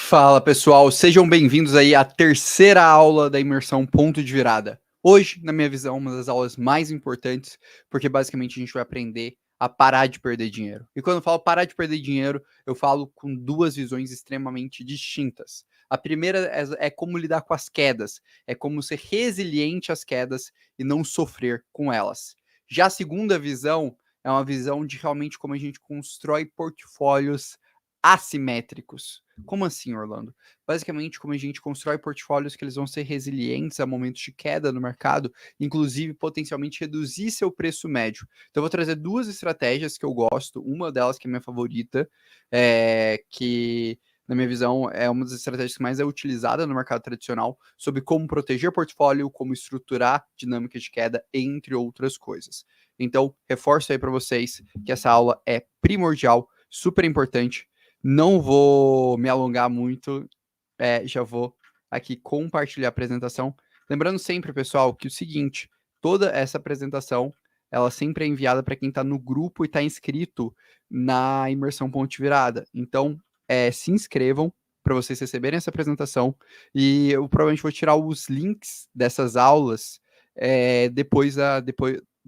Fala pessoal, sejam bem-vindos aí à terceira aula da imersão Ponto de Virada. Hoje, na minha visão, uma das aulas mais importantes, porque basicamente a gente vai aprender a parar de perder dinheiro. E quando eu falo parar de perder dinheiro, eu falo com duas visões extremamente distintas. A primeira é como lidar com as quedas, é como ser resiliente às quedas e não sofrer com elas. Já a segunda visão é uma visão de realmente como a gente constrói portfólios assimétricos. Como assim, Orlando? Basicamente, como a gente constrói portfólios que eles vão ser resilientes a momentos de queda no mercado, inclusive potencialmente reduzir seu preço médio. Então, eu vou trazer duas estratégias que eu gosto. Uma delas, que é minha favorita, que, na minha visão, é uma das estratégias que mais é utilizada no mercado tradicional, sobre como proteger portfólio, como estruturar dinâmicas de queda, entre outras coisas. Então, reforço aí para vocês que essa aula é primordial, super importante. Não vou me alongar muito, já vou aqui compartilhar a apresentação. Lembrando sempre, pessoal, que o seguinte, toda essa apresentação, ela sempre é enviada para quem está no grupo e está inscrito na Imersão Ponte Virada. Então, se inscrevam para vocês receberem essa apresentação e eu provavelmente vou tirar os links dessas aulas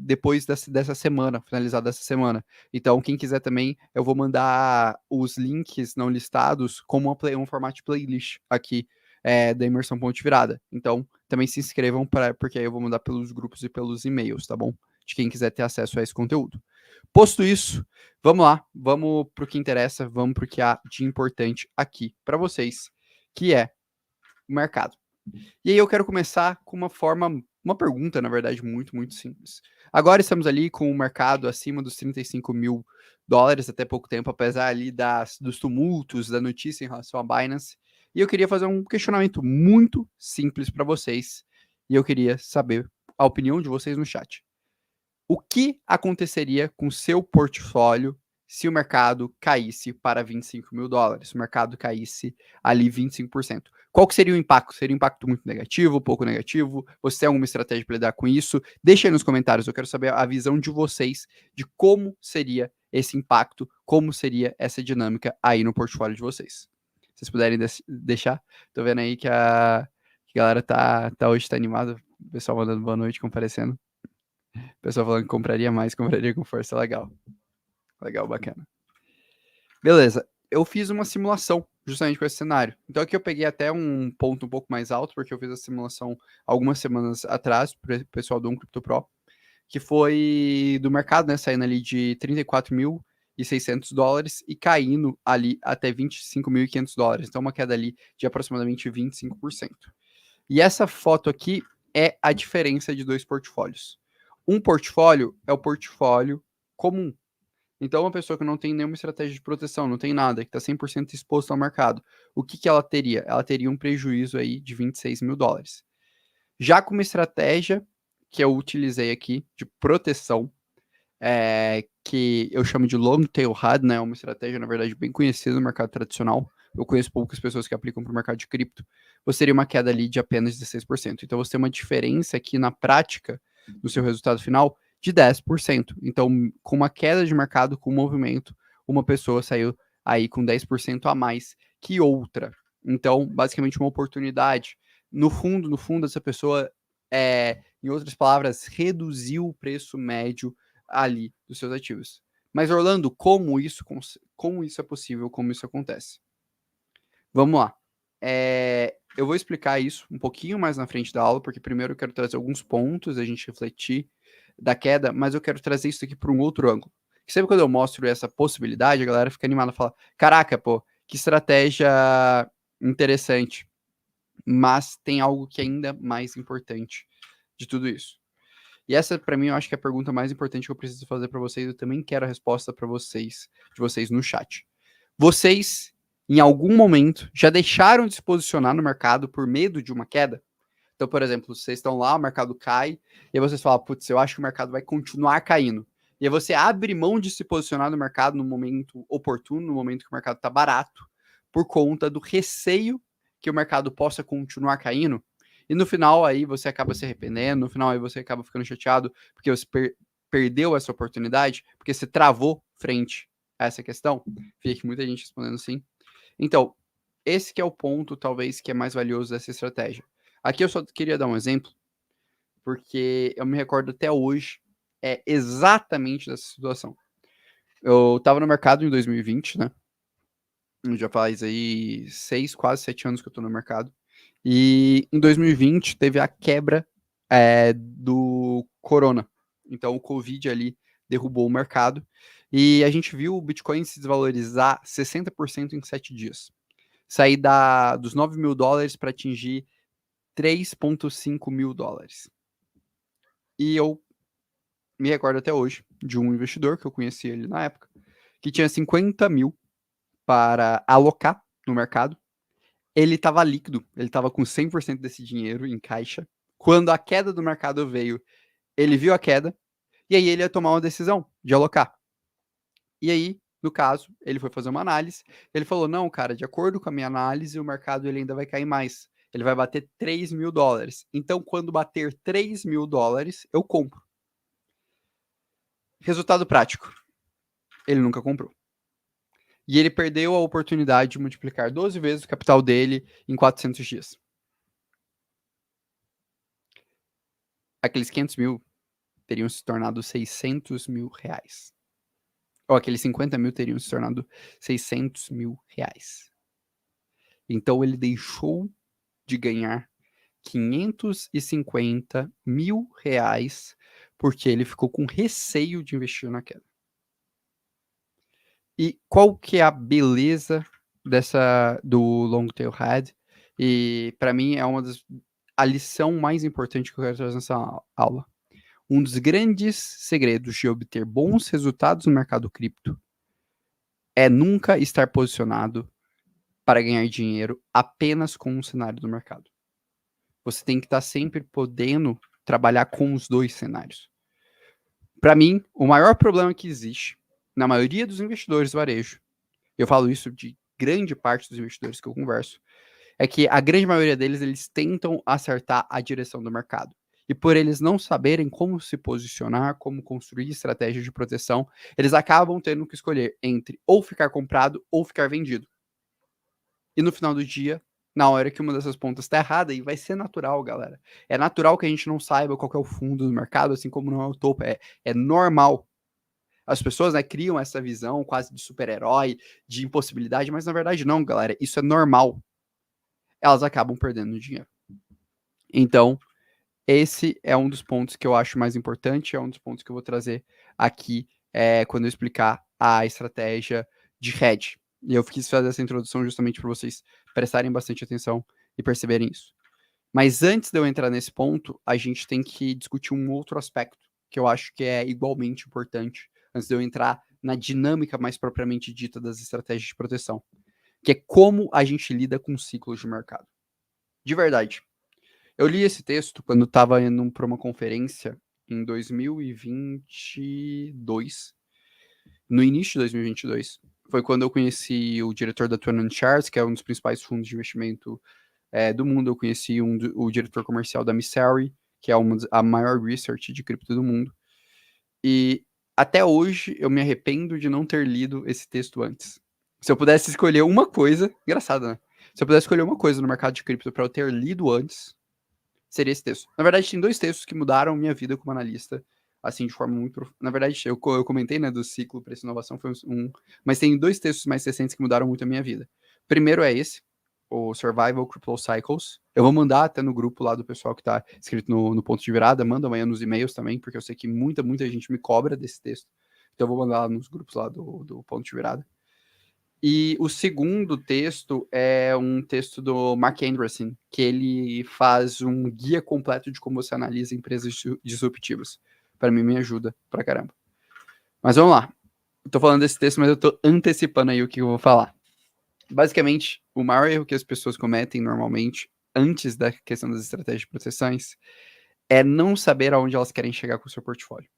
depois dessa semana, finalizada essa semana. Então, quem quiser também, eu vou mandar os links não listados como um formato de playlist aqui da Imersão Ponte Virada. Então, também se inscrevam, porque aí eu vou mandar pelos grupos e pelos e-mails, tá bom? De quem quiser ter acesso a esse conteúdo. Posto isso, vamos lá, vamos para o que interessa, vamos para o que há de importante aqui para vocês, que é o mercado. E aí eu quero começar com uma pergunta, na verdade, muito, muito simples. Agora estamos ali com o mercado acima dos 35 mil dólares até pouco tempo, apesar ali dos tumultos da notícia em relação à Binance. E eu queria fazer um questionamento muito simples para vocês. E eu queria saber a opinião de vocês no chat. O que aconteceria com o seu portfólio se o mercado caísse para 25 mil dólares? Se o mercado caísse ali 25%. Qual que seria o impacto? Seria um impacto muito negativo, pouco negativo? Você tem alguma estratégia para lidar com isso? Deixa aí nos comentários, eu quero saber a visão de vocês de como seria esse impacto, como seria essa dinâmica aí no portfólio de vocês. Se vocês puderem deixar, tô vendo aí que a galera hoje tá animada, o pessoal mandando boa noite, comparecendo. O pessoal falando que compraria mais, compraria com força. Legal. Legal, bacana. Beleza. Eu fiz uma simulação justamente com esse cenário. Então aqui eu peguei até um ponto um pouco mais alto, porque eu fiz a simulação algumas semanas atrás para o pessoal do Crypto Pro, que foi do mercado, né, saindo ali de 34.600 dólares e caindo ali até 25.500 dólares. Então uma queda ali de aproximadamente 25%. E essa foto aqui é a diferença de dois portfólios. Um portfólio é o portfólio comum. Então, uma pessoa que não tem nenhuma estratégia de proteção, não tem nada, que está 100% exposto ao mercado, o que ela teria? Ela teria um prejuízo aí de 26 mil dólares. Já com uma estratégia que eu utilizei aqui de proteção, que eu chamo de long tail HUD, né? Uma estratégia, na verdade, bem conhecida no mercado tradicional. Eu conheço poucas pessoas que aplicam para o mercado de cripto. Você teria uma queda ali de apenas 16%. Então, você tem uma diferença aqui na prática do seu resultado final de 10%. Então, com uma queda de mercado, com movimento, uma pessoa saiu aí com 10% a mais que outra. Então, basicamente, uma oportunidade. No fundo, essa pessoa, em outras palavras, reduziu o preço médio ali dos seus ativos. Mas, Orlando, como isso é possível, como isso acontece? Vamos lá. Eu vou explicar isso um pouquinho mais na frente da aula, porque primeiro eu quero trazer alguns pontos, a gente refletir da queda, mas eu quero trazer isso aqui para um outro ângulo. Que sempre quando eu mostro essa possibilidade, a galera fica animada e fala, caraca, pô, que estratégia interessante. Mas tem algo que é ainda mais importante de tudo isso. E essa, para mim, eu acho que é a pergunta mais importante que eu preciso fazer para vocês. Eu também quero a resposta para vocês, de vocês no chat. Vocês, em algum momento, já deixaram de se posicionar no mercado por medo de uma queda? Então, por exemplo, vocês estão lá, o mercado cai, e aí vocês falam, putz, eu acho que o mercado vai continuar caindo. E aí você abre mão de se posicionar no mercado no momento oportuno, no momento que o mercado está barato, por conta do receio que o mercado possa continuar caindo. E no final aí você acaba se arrependendo, no final aí você acaba ficando chateado, porque você perdeu essa oportunidade, porque você travou frente a essa questão. Vi aqui muita gente respondendo sim. Então, esse que é o ponto, talvez, que é mais valioso dessa estratégia. Aqui eu só queria dar um exemplo, porque eu me recordo até hoje, exatamente dessa situação. Eu estava no mercado em 2020, né? Já faz aí 6, quase 7 anos que eu tô no mercado. E em 2020 teve a quebra do corona. Então o Covid ali derrubou o mercado. E a gente viu o Bitcoin se desvalorizar 60% em 7 dias. Sair dos 9 mil dólares para atingir 3,5 mil dólares. E eu me recordo até hoje de um investidor que eu conheci ele na época, que tinha 50 mil para alocar no mercado. Ele estava líquido, ele estava com 100% desse dinheiro em caixa. Quando a queda do mercado veio, ele viu a queda, e aí ele ia tomar uma decisão de alocar. E aí, no caso, ele foi fazer uma análise, ele falou, não, cara, de acordo com a minha análise, o mercado ele ainda vai cair mais. Ele vai bater 3 mil dólares. Então, quando bater 3 mil dólares, eu compro. Resultado prático, ele nunca comprou. E ele perdeu a oportunidade de multiplicar 12 vezes o capital dele em 400 dias. Aqueles 500 mil teriam se tornado 600 mil reais. Ou aqueles 50 mil teriam se tornado 600 mil reais. Então ele deixou de ganhar 550 mil reais porque ele ficou com receio de investir na queda. E qual que é a beleza do Long Tail Head? E para mim é a lição mais importante que eu quero trazer nessa aula. Um dos grandes segredos de obter bons resultados no mercado cripto é nunca estar posicionado para ganhar dinheiro apenas com um cenário do mercado. Você tem que estar sempre podendo trabalhar com os dois cenários. Para mim, o maior problema que existe na maioria dos investidores varejo, eu falo isso de grande parte dos investidores que eu converso, é que a grande maioria deles, eles tentam acertar a direção do mercado. E por eles não saberem como se posicionar, como construir estratégias de proteção, eles acabam tendo que escolher entre ou ficar comprado ou ficar vendido. E no final do dia, na hora que uma dessas pontas está errada, e vai ser natural, galera. É natural que a gente não saiba qual é o fundo do mercado, assim como não é o topo. É normal. As pessoas, né, criam essa visão quase de super-herói, de impossibilidade, mas na verdade não, galera. Isso é normal. Elas acabam perdendo dinheiro. Então, esse é um dos pontos que eu acho mais importante, é um dos pontos que eu vou trazer aqui quando eu explicar a estratégia de hedge. E eu quis fazer essa introdução justamente para vocês prestarem bastante atenção e perceberem isso. Mas antes de eu entrar nesse ponto, a gente tem que discutir um outro aspecto que eu acho que é igualmente importante, antes de eu entrar na dinâmica mais propriamente dita das estratégias de proteção, que é como a gente lida com ciclos de mercado. De verdade. Eu li esse texto quando estava indo para uma conferência em 2022, no início de 2022. Foi quando eu conheci o diretor da Twin Shares, que é um dos principais fundos de investimento do mundo. Eu conheci o diretor comercial da Missary, que é a maior research de cripto do mundo. E até hoje eu me arrependo de não ter lido esse texto antes. Se eu pudesse escolher uma coisa, engraçado, né? Se eu pudesse escolher uma coisa no mercado de cripto para eu ter lido antes, seria esse texto. Na verdade, tem 2 textos que mudaram minha vida como analista, assim, de forma muito profunda. Na verdade, eu comentei, né, do ciclo para essa inovação, foi mas tem 2 textos mais recentes que mudaram muito a minha vida. Primeiro é esse, o Survival Crypto Cycles. Eu vou mandar até no grupo lá do pessoal que tá escrito no ponto de virada, manda amanhã nos e-mails também, porque eu sei que muita gente me cobra desse texto. Então eu vou mandar lá nos grupos lá do ponto de virada. E o segundo texto é um texto do Mark Andreessen, que ele faz um guia completo de como você analisa empresas disruptivas. Para mim, me ajuda pra caramba. Mas vamos lá. Eu tô falando desse texto, mas eu tô antecipando aí o que eu vou falar. Basicamente, o maior erro que as pessoas cometem normalmente, antes da questão das estratégias de proteções, é não saber aonde elas querem chegar com o seu portfólio.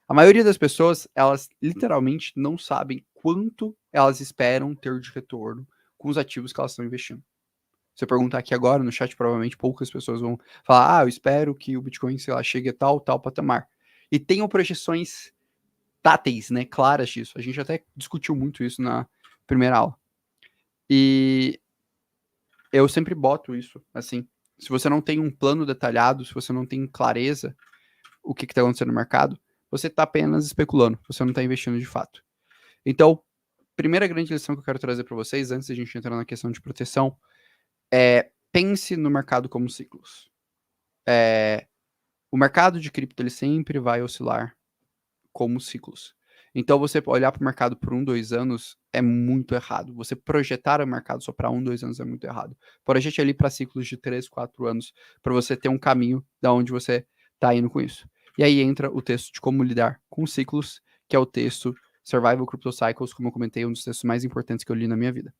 A maioria das pessoas, elas literalmente não sabem quanto elas esperam ter de retorno com os ativos que elas estão investindo. Se eu perguntar aqui agora no chat, provavelmente poucas pessoas vão falar, eu espero que o Bitcoin, sei lá, chegue a tal patamar. E tenham projeções táteis, né, claras disso. A gente até discutiu muito isso na primeira aula. E eu sempre boto isso, assim. Se você não tem um plano detalhado, se você não tem clareza o que está acontecendo no mercado, você está apenas especulando, você não está investindo de fato. Então, primeira grande lição que eu quero trazer para vocês, antes da gente entrar na questão de proteção, é pense no mercado como ciclos. O mercado de cripto ele sempre vai oscilar como ciclos. Então, você olhar para o mercado por 2 anos é muito errado. Você projetar o mercado só para 2 anos é muito errado. Projete ali para ciclos de 3, 4 anos, para você ter um caminho da onde você está indo com isso. E aí entra o texto de como lidar com ciclos, que é o texto Survival Crypto Cycles, como eu comentei, um dos textos mais importantes que eu li na minha vida.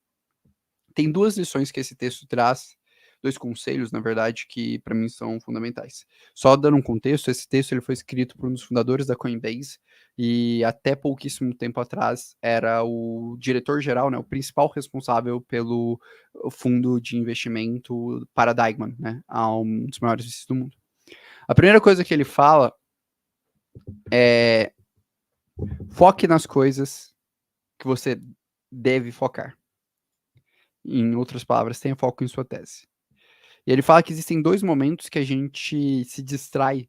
Tem 2 lições que esse texto traz, 2 conselhos, na verdade, que para mim são fundamentais. Só dando um contexto, esse texto ele foi escrito por um dos fundadores da Coinbase e até pouquíssimo tempo atrás era o diretor-geral, né, o principal responsável pelo fundo de investimento Paradigm, né, um dos maiores VCs do mundo. A primeira coisa que ele fala é foque nas coisas que você deve focar. Em outras palavras, tenha foco em sua tese. E ele fala que existem 2 momentos que a gente se distrai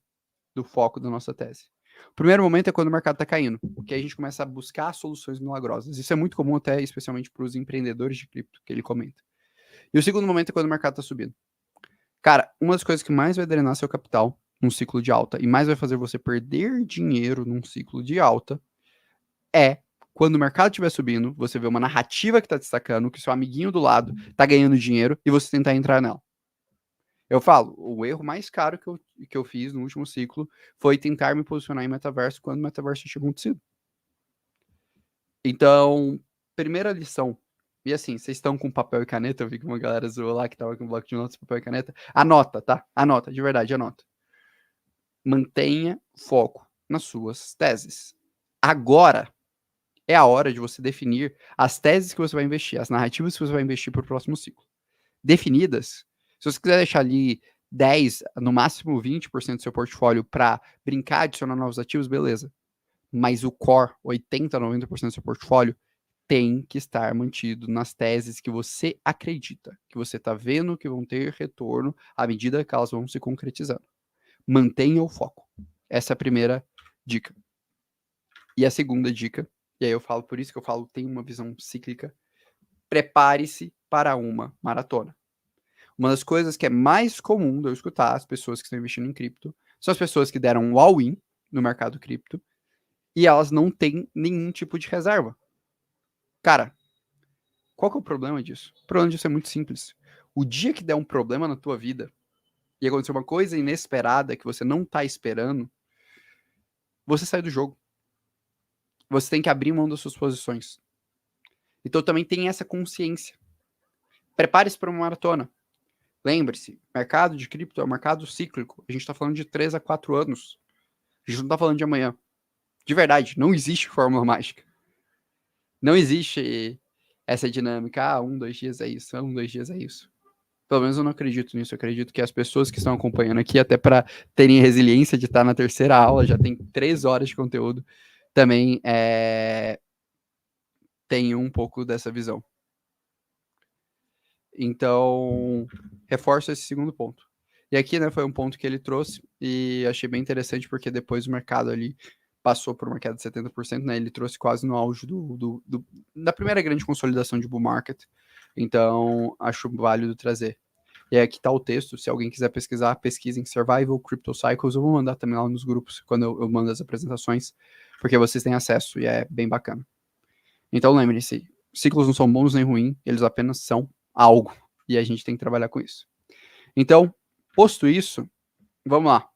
do foco da nossa tese. O primeiro momento é quando o mercado está caindo, que a gente começa a buscar soluções milagrosas. Isso é muito comum até, especialmente para os empreendedores de cripto, que ele comenta. E o segundo momento é quando o mercado está subindo. Cara, uma das coisas que mais vai drenar seu capital num ciclo de alta e mais vai fazer você perder dinheiro num ciclo de alta é quando o mercado estiver subindo, você vê uma narrativa que está destacando, que seu amiguinho do lado está ganhando dinheiro e você tentar entrar nela. Eu falo, o erro mais caro que eu fiz no último ciclo foi tentar me posicionar em metaverso quando o metaverso tinha acontecido. Então, primeira lição. E assim, vocês estão com papel e caneta? Eu vi que uma galera zoou lá que tava com bloco de notas, papel e caneta. Anota, tá? Anota, de verdade, anota. Mantenha foco nas suas teses. Agora é a hora de você definir as teses que você vai investir, as narrativas que você vai investir para o próximo ciclo. Definidas, se você quiser deixar ali 10, no máximo 20% do seu portfólio para brincar, adicionar novos ativos, beleza. Mas o core, 80, 90% do seu portfólio, tem que estar mantido nas teses que você acredita, que você está vendo que vão ter retorno à medida que elas vão se concretizando. Mantenha o foco. Essa é a primeira dica. E a segunda dica, e aí eu falo, por isso que eu falo, tem uma visão cíclica, prepare-se para uma maratona. Uma das coisas que é mais comum de eu escutar as pessoas que estão investindo em cripto são as pessoas que deram um all-in no mercado cripto e elas não têm nenhum tipo de reserva. Cara, qual que é o problema disso? O problema disso é muito simples. O dia que der um problema na tua vida e acontecer uma coisa inesperada que você não tá esperando, você sai do jogo. Você tem que abrir mão das suas posições. Então também tem essa consciência. Prepare-se para uma maratona. Lembre-se, mercado de cripto é um mercado cíclico. A gente está falando de 3 a 4 anos. A gente não está falando de amanhã. De verdade, não existe fórmula mágica. Não existe essa dinâmica, 2 dias é isso, 2 dias é isso. Pelo menos eu não acredito nisso. Eu acredito que as pessoas que estão acompanhando aqui, até para terem resiliência de estar na terceira aula, já tem 3 horas de conteúdo, também tem um pouco dessa visão. Então, reforço esse segundo ponto. E aqui, né, foi um ponto que ele trouxe e achei bem interessante porque depois o mercado ali passou por uma queda de 70%, né, ele trouxe quase no auge da primeira grande consolidação de bull market. Então, acho válido trazer. E aqui tá o texto, se alguém quiser pesquisar, pesquisem Survival Crypto Cycles, eu vou mandar também lá nos grupos, quando eu mando as apresentações, porque vocês têm acesso e é bem bacana. Então lembre-se, ciclos não são bons nem ruins, eles apenas são algo, e a gente tem que trabalhar com isso. Então, posto isso, vamos lá.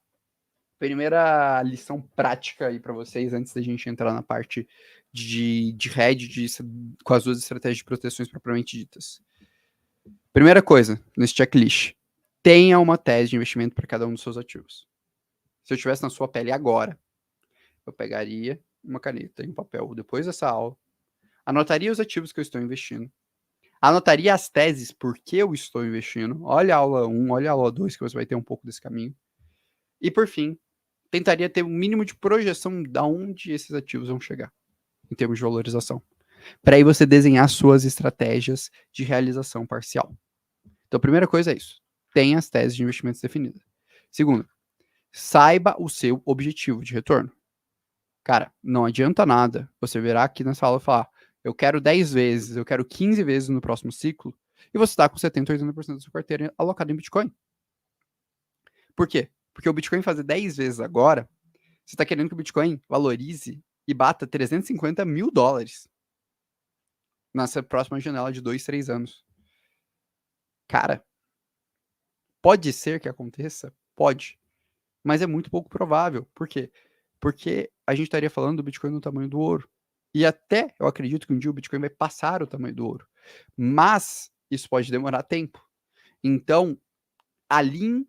Primeira lição prática aí para vocês, antes da gente entrar na parte de hedge, com as 2 estratégias de proteções propriamente ditas. Primeira coisa, nesse checklist, tenha uma tese de investimento para cada um dos seus ativos. Se eu estivesse na sua pele agora, eu pegaria uma caneta e um papel depois dessa aula, anotaria os ativos que eu estou investindo, anotaria as teses por que eu estou investindo, olha a aula 1, olha a aula 2, que você vai ter um pouco desse caminho, e por fim, tentaria ter um mínimo de projeção de onde esses ativos vão chegar, em termos de valorização, para aí você desenhar suas estratégias de realização parcial. Então, a primeira coisa é isso. Tenha as teses de investimentos definidas. Segundo, saiba o seu objetivo de retorno. Cara, não adianta nada você virar aqui nessa aula e falar, eu quero 10 vezes, eu quero 15 vezes no próximo ciclo, e você está com 70%, 80% da sua carteira alocada em Bitcoin. Por quê? Porque o Bitcoin fazer 10 vezes agora, você está querendo que o Bitcoin valorize e bata 350 mil dólares nessa próxima janela de 2, 3 anos. Cara, pode ser que aconteça? Pode. Mas é muito pouco provável. Por quê? Porque a gente estaria falando do Bitcoin no tamanho do ouro. E até eu acredito que um dia o Bitcoin vai passar o tamanho do ouro. Mas isso pode demorar tempo. Então, alinhe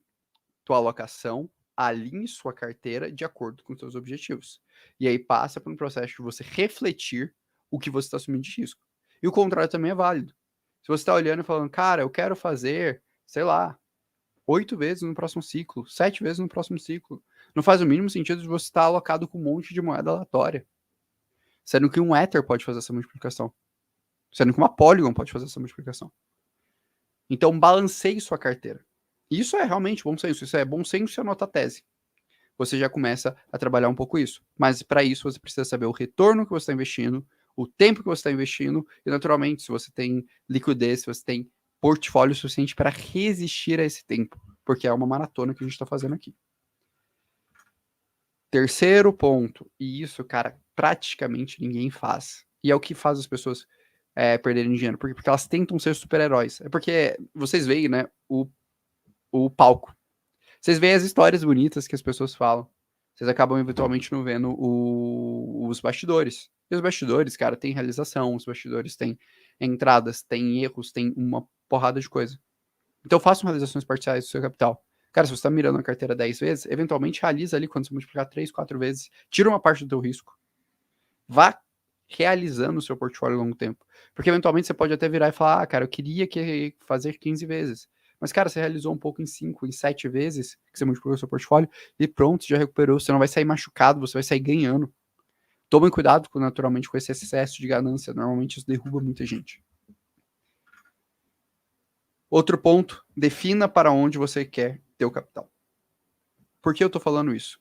tua alocação, alinhe sua carteira de acordo com os seus objetivos. E aí passa por um processo de você refletir o que você está assumindo de risco. E o contrário também é válido. Se você está olhando e falando, cara, eu quero fazer, sei lá, 8 vezes no próximo ciclo, 7 vezes no próximo ciclo. Não faz o mínimo sentido de você estar alocado com um monte de moeda aleatória. Sendo que um Ether pode fazer essa multiplicação. Sendo que uma Polygon pode fazer essa multiplicação. Então, balanceie sua carteira. Isso é realmente bom senso. Isso é bom senso e anota a tese. Você já começa a trabalhar um pouco isso. Mas para isso, você precisa saber o retorno que você está investindo, o tempo que você está investindo e, naturalmente, se você tem liquidez, se você tem portfólio suficiente para resistir a esse tempo, porque é uma maratona que a gente está fazendo aqui. Terceiro ponto, e isso, cara, praticamente ninguém faz, e é o que faz as pessoas perderem dinheiro, porque elas tentam ser super-heróis. É porque vocês veem, né, o palco. Vocês veem as histórias bonitas que as pessoas falam. Vocês acabam eventualmente não vendo os bastidores. E os bastidores, cara, tem realização, os bastidores têm entradas, tem erros, tem uma porrada de coisa. Então façam realizações parciais do seu capital. Cara, se você está mirando a carteira 10 vezes, eventualmente realiza ali quando você multiplicar 3, 4 vezes. Tira uma parte do teu risco. Vá realizando o seu portfólio ao longo tempo. Porque eventualmente você pode até virar e falar, cara, eu queria fazer 15 vezes. Mas, cara, você realizou um pouco em 5, em 7 vezes que você multiplicou o seu portfólio e pronto, já recuperou. Você não vai sair machucado, você vai sair ganhando. Tomem cuidado, naturalmente, com esse excesso de ganância. Normalmente isso derruba muita gente. Outro ponto, defina para onde você quer ter o capital. Por que eu estou falando isso?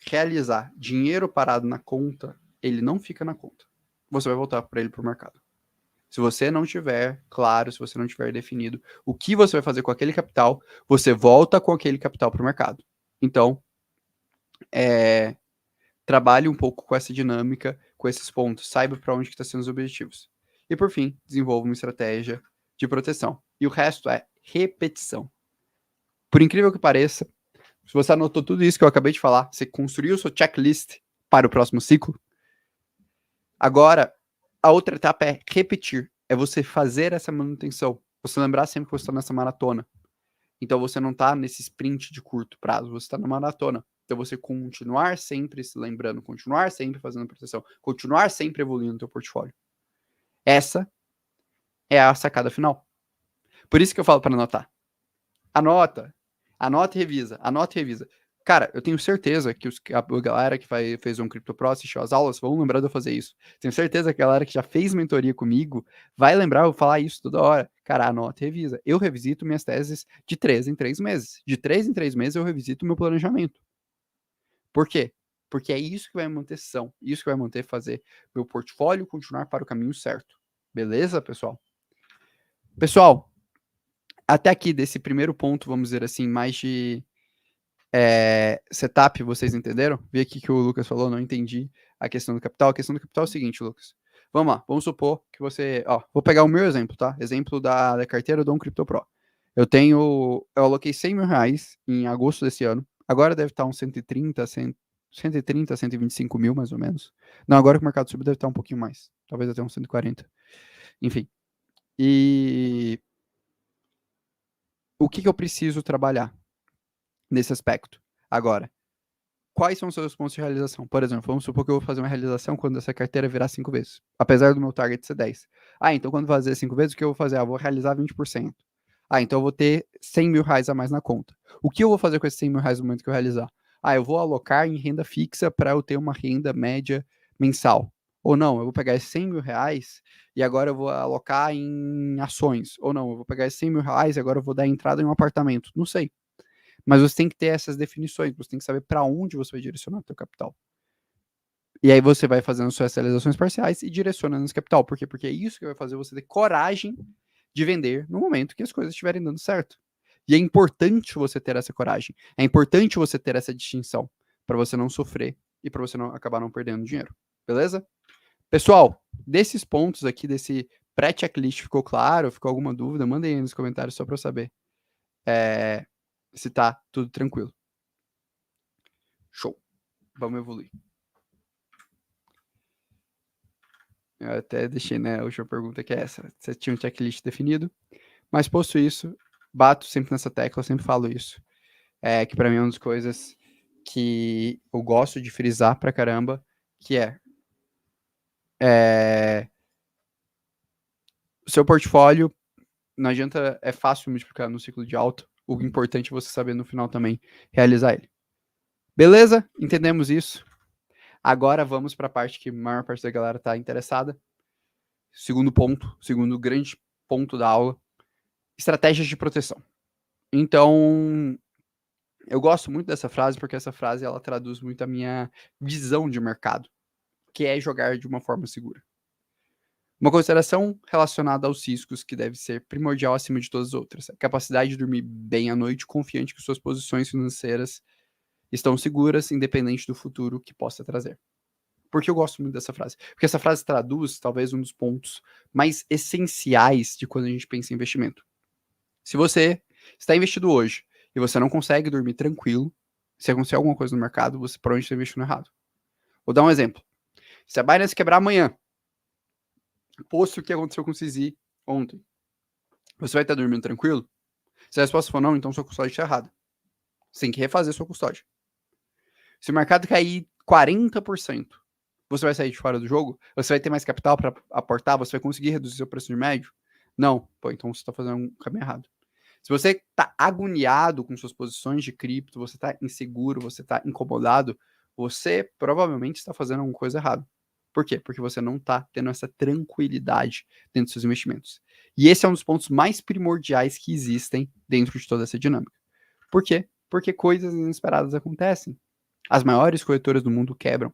Realizar dinheiro parado na conta, ele não fica na conta. Você vai voltar para ele para o mercado. Se você não tiver claro, se você não tiver definido o que você vai fazer com aquele capital, você volta com aquele capital para o mercado. Então, trabalhe um pouco com essa dinâmica, com esses pontos, saiba para onde estão sendo os objetivos. E por fim, desenvolva uma estratégia de proteção. E o resto é repetição. Por incrível que pareça, se você anotou tudo isso que eu acabei de falar, você construiu sua checklist para o próximo ciclo, agora a outra etapa é repetir, é você fazer essa manutenção, você lembrar sempre que você está nessa maratona. Então você não está nesse sprint de curto prazo, você está na maratona. Então você continuar sempre se lembrando, continuar sempre fazendo proteção, continuar sempre evoluindo o teu portfólio. Essa é a sacada final. Por isso que eu falo para anotar. Anota e revisa, anota e revisa. Cara, eu tenho certeza que a galera que fez um CryptoPro, assistiu as aulas, vão lembrar de eu fazer isso. Tenho certeza que a galera que já fez mentoria comigo vai lembrar eu falar isso toda hora. Cara, anota e revisa. Eu revisito minhas teses de 3 em 3 meses. De 3 em 3 meses eu revisito o meu planejamento. Por quê? Porque é isso que vai manter são, isso que vai manter fazer meu portfólio continuar para o caminho certo. Beleza, pessoal? Pessoal, até aqui desse primeiro ponto, vamos dizer assim, mais de setup, vocês entenderam? Vi aqui que o Lucas falou, não entendi a questão do capital. A questão do capital é o seguinte, Lucas. Vamos lá, vamos supor que você... vou pegar o meu exemplo, tá? Exemplo da carteira do Crypto Pro. Eu aloquei 100 mil reais em agosto desse ano. Agora deve estar uns 130, 125 mil, mais ou menos. Não, agora que o mercado subiu deve estar um pouquinho mais. Talvez até uns 140. Enfim. E o que eu preciso trabalhar nesse aspecto? Agora, quais são os seus pontos de realização? Por exemplo, vamos supor que eu vou fazer uma realização quando essa carteira virar 5 vezes, apesar do meu target ser 10. Então quando fazer 5 vezes, o que eu vou fazer? Eu vou realizar 20%. Então eu vou ter 100 mil reais a mais na conta. O que eu vou fazer com esses 100 mil reais no momento que eu realizar? Eu vou alocar em renda fixa para eu ter uma renda média mensal. Ou não, eu vou pegar esses 100 mil reais e agora eu vou alocar em ações. Ou não, eu vou pegar esses 100 mil reais e agora eu vou dar entrada em um apartamento. Não sei. Mas você tem que ter essas definições, você tem que saber para onde você vai direcionar o seu capital. E aí você vai fazendo suas realizações parciais e direcionando esse capital. Por quê? Porque é isso que vai fazer você ter coragem de vender no momento que as coisas estiverem dando certo. E é importante você ter essa coragem. É importante você ter essa distinção para você não sofrer e para você não acabar não perdendo dinheiro. Beleza? Pessoal, desses pontos aqui, desse pré-checklist, ficou claro? Ficou alguma dúvida? Mandem aí nos comentários só para eu saber se tá tudo tranquilo. Show. Vamos evoluir. Eu até deixei, né? A última pergunta que é essa. Você tinha um checklist definido? Mas posto isso, bato sempre nessa tecla, eu sempre falo isso. Que para mim é uma das coisas que eu gosto de frisar pra caramba, que o seu portfólio, não adianta, é fácil multiplicar no ciclo de alta, o importante é você saber no final também realizar ele. Beleza? Entendemos isso. Agora vamos para a parte que a maior parte da galera está interessada. Segundo ponto, segundo grande ponto da aula, estratégias de proteção. Então, eu gosto muito dessa frase porque essa frase ela traduz muito a minha visão de mercado, que é jogar de uma forma segura. Uma consideração relacionada aos riscos que deve ser primordial acima de todas as outras. A capacidade de dormir bem à noite, confiante que suas posições financeiras estão seguras, independente do futuro que possa trazer. Por que eu gosto muito dessa frase? Porque essa frase traduz, talvez, um dos pontos mais essenciais de quando a gente pensa em investimento. Se você está investido hoje e você não consegue dormir tranquilo, se acontecer alguma coisa no mercado, você provavelmente está investindo errado. Vou dar um exemplo. Se a Binance quebrar amanhã, posto o que aconteceu com o CZ ontem, você vai estar dormindo tranquilo? Se a resposta for não, então sua custódia está errada. Você tem que refazer sua custódia. Se o mercado cair 40%, você vai sair de fora do jogo? Você vai ter mais capital para aportar? Você vai conseguir reduzir seu preço de médio? Não. Pô, então você está fazendo um caminho errado. Se você está agoniado com suas posições de cripto, você está inseguro, você está incomodado, você provavelmente está fazendo alguma coisa errada. Por quê? Porque você não está tendo essa tranquilidade dentro dos seus investimentos. E esse é um dos pontos mais primordiais que existem dentro de toda essa dinâmica. Por quê? Porque coisas inesperadas acontecem. As maiores corretoras do mundo quebram.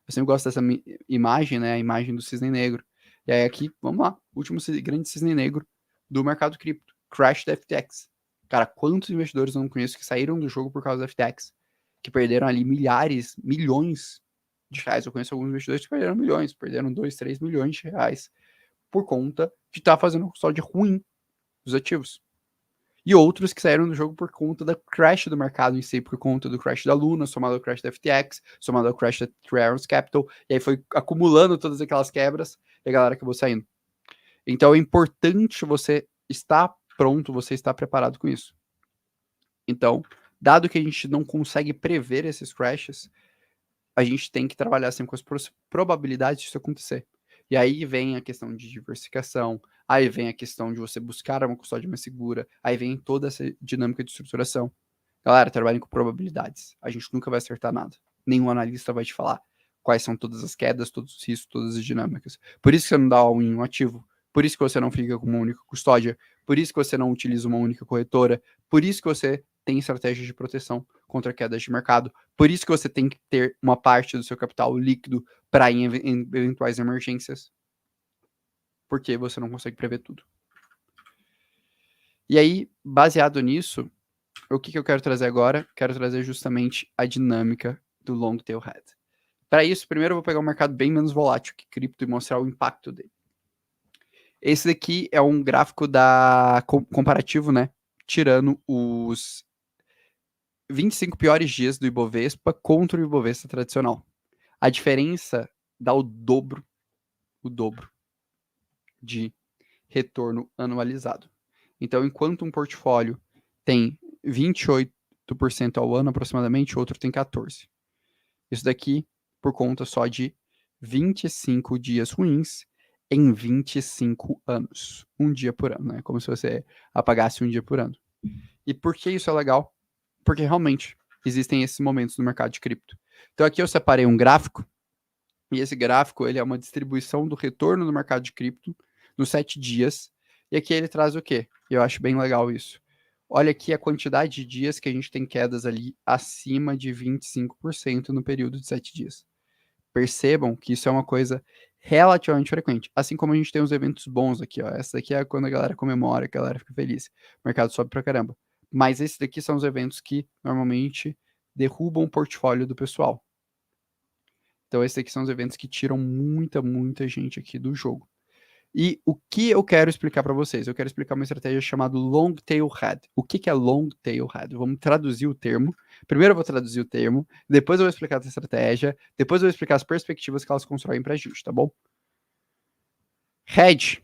Eu sempre gosto dessa imagem, né? A imagem do cisne negro. E aí aqui, vamos lá, último grande cisne negro do mercado cripto. Crash da FTX. Cara, quantos investidores eu não conheço que saíram do jogo por causa da FTX? Que perderam ali milhares, milhões de reais. Eu conheço alguns investidores que perderam milhões, perderam 2, 3 milhões de reais por conta de estar fazendo um custódia ruim dos ativos. E outros que saíram do jogo por conta da crash do mercado em si, por conta do crash da Luna, somado ao crash da FTX, somado ao crash da Three Arrows Capital, e aí foi acumulando todas aquelas quebras e a galera acabou saindo. Então é importante você estar pronto, você estar preparado com isso. Então, dado que a gente não consegue prever esses crashes, a gente tem que trabalhar assim com as probabilidades disso acontecer. E aí vem a questão de diversificação, aí vem a questão de você buscar uma custódia mais segura, aí vem toda essa dinâmica de estruturação. Galera, trabalhem com probabilidades. A gente nunca vai acertar nada. Nenhum analista vai te falar quais são todas as quedas, todos os riscos, todas as dinâmicas. Por isso que você não dá all em um ativo. Por isso que você não fica com uma única custódia. Por isso que você não utiliza uma única corretora. Por isso que você tem estratégias de proteção contra quedas de mercado. Por isso que você tem que ter uma parte do seu capital líquido para em eventuais emergências. Porque você não consegue prever tudo. E aí, baseado nisso, o que eu quero trazer agora? Quero trazer justamente a dinâmica do long tail head. Para isso, primeiro eu vou pegar um mercado bem menos volátil que cripto e mostrar o impacto dele. Esse daqui é um gráfico da comparativo, né? Tirando os 25 piores dias do Ibovespa contra o Ibovespa tradicional. A diferença dá o dobro de retorno anualizado. Então, enquanto um portfólio tem 28% ao ano aproximadamente, o outro tem 14%. Isso daqui por conta só de 25 dias ruins em 25 anos. Um dia por ano, né? Como se você apagasse um dia por ano. E por que isso é legal? Porque realmente existem esses momentos no mercado de cripto. Então aqui eu separei um gráfico E esse gráfico, ele é uma distribuição do retorno do mercado de cripto nos 7 dias. E aqui ele traz o quê? Eu acho bem legal isso. Olha aqui a quantidade de dias que a gente tem quedas ali acima de 25% no período de 7 dias. Percebam que isso é uma coisa relativamente frequente. Assim como a gente tem os eventos bons aqui, ó. Essa daqui é quando a galera comemora, a galera fica feliz. O mercado sobe pra caramba. Mas esses daqui são os eventos que normalmente derrubam o portfólio do pessoal. Então, esses aqui são os eventos que tiram muita gente aqui do jogo. E o que eu quero explicar para vocês? Eu quero explicar uma estratégia chamada Long Tail Head. O que é Long Tail Head? Vamos traduzir o termo. Primeiro eu vou traduzir o termo, depois eu vou explicar essa estratégia, depois eu vou explicar as perspectivas que elas constroem para a gente, tá bom? Hedge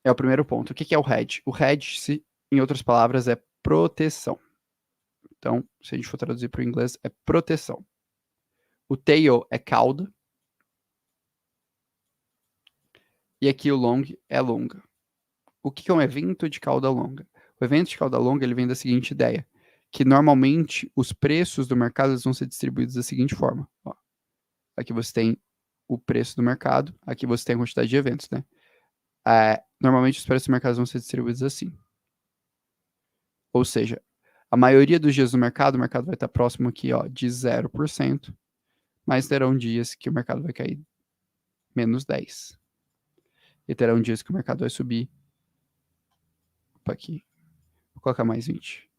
é o primeiro ponto. O que é o hedge? O hedge, em outras palavras, é proteção. Então, se a gente for traduzir para o inglês, é proteção. O tail é cauda. E aqui o long é longa. O que é um evento de cauda longa? O evento de cauda longa ele vem da seguinte ideia, que normalmente os preços do mercado vão ser distribuídos da seguinte forma. Ó, aqui você tem o preço do mercado, aqui você tem a quantidade de eventos, né? Normalmente os preços do mercado vão ser distribuídos assim. Ou seja, a maioria dos dias do mercado, o mercado vai estar próximo aqui ó, de 0%, mas terão dias que o mercado vai cair menos 10%. E terão dias que o mercado vai subir. Opa, aqui. Vou colocar mais 20.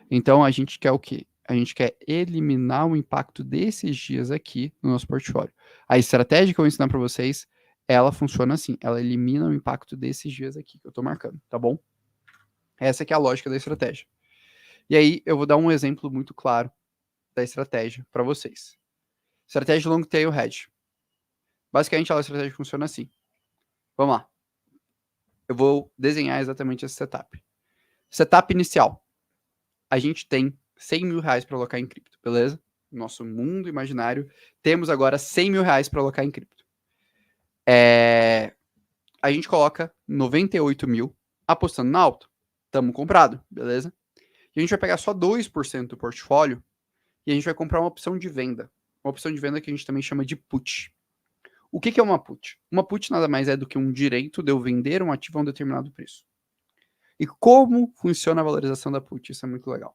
Então, a gente quer o quê? A gente quer eliminar o impacto desses dias aqui no nosso portfólio. A estratégia que eu vou ensinar para vocês, ela funciona assim. Ela elimina o impacto desses dias aqui que eu estou marcando, tá bom? Essa que é a lógica da estratégia. E aí, eu vou dar um exemplo muito claro da estratégia para vocês. Estratégia Long Tail Hedge. Basicamente, a estratégia funciona assim. Vamos lá. Eu vou desenhar exatamente esse setup. Setup inicial. A gente tem 100 mil reais para alocar em cripto, beleza? Nosso mundo imaginário, temos agora 100 mil reais para alocar em cripto. A gente coloca 98 mil apostando na alta. Tamo comprado, beleza? E a gente vai pegar só 2% do portfólio e a gente vai comprar uma opção de venda. Uma opção de venda que a gente também chama de put. O que é uma put? Uma put nada mais é do que um direito de eu vender um ativo a um determinado preço. E como funciona a valorização da put? Isso é muito legal.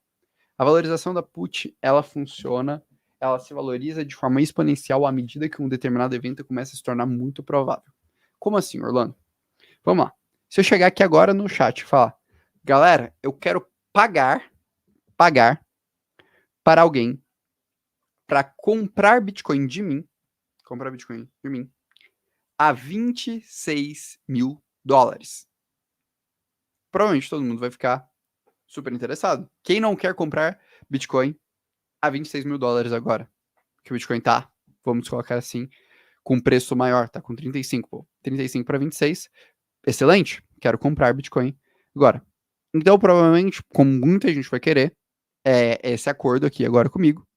A valorização da put, ela funciona, ela se valoriza de forma exponencial à medida que um determinado evento começa a se tornar muito provável. Como assim, Orlando? Vamos lá. Se eu chegar aqui agora no chat e falar, galera, eu quero pagar para alguém para comprar Bitcoin de mim, a 26 mil dólares. Provavelmente todo mundo vai ficar super interessado. Quem não quer comprar Bitcoin a 26 mil dólares agora? Que o Bitcoin tá, vamos colocar assim, com preço maior, tá com 35, pô. 35 para 26, excelente, quero comprar Bitcoin agora. Então, provavelmente, como muita gente vai querer, esse acordo aqui agora comigo,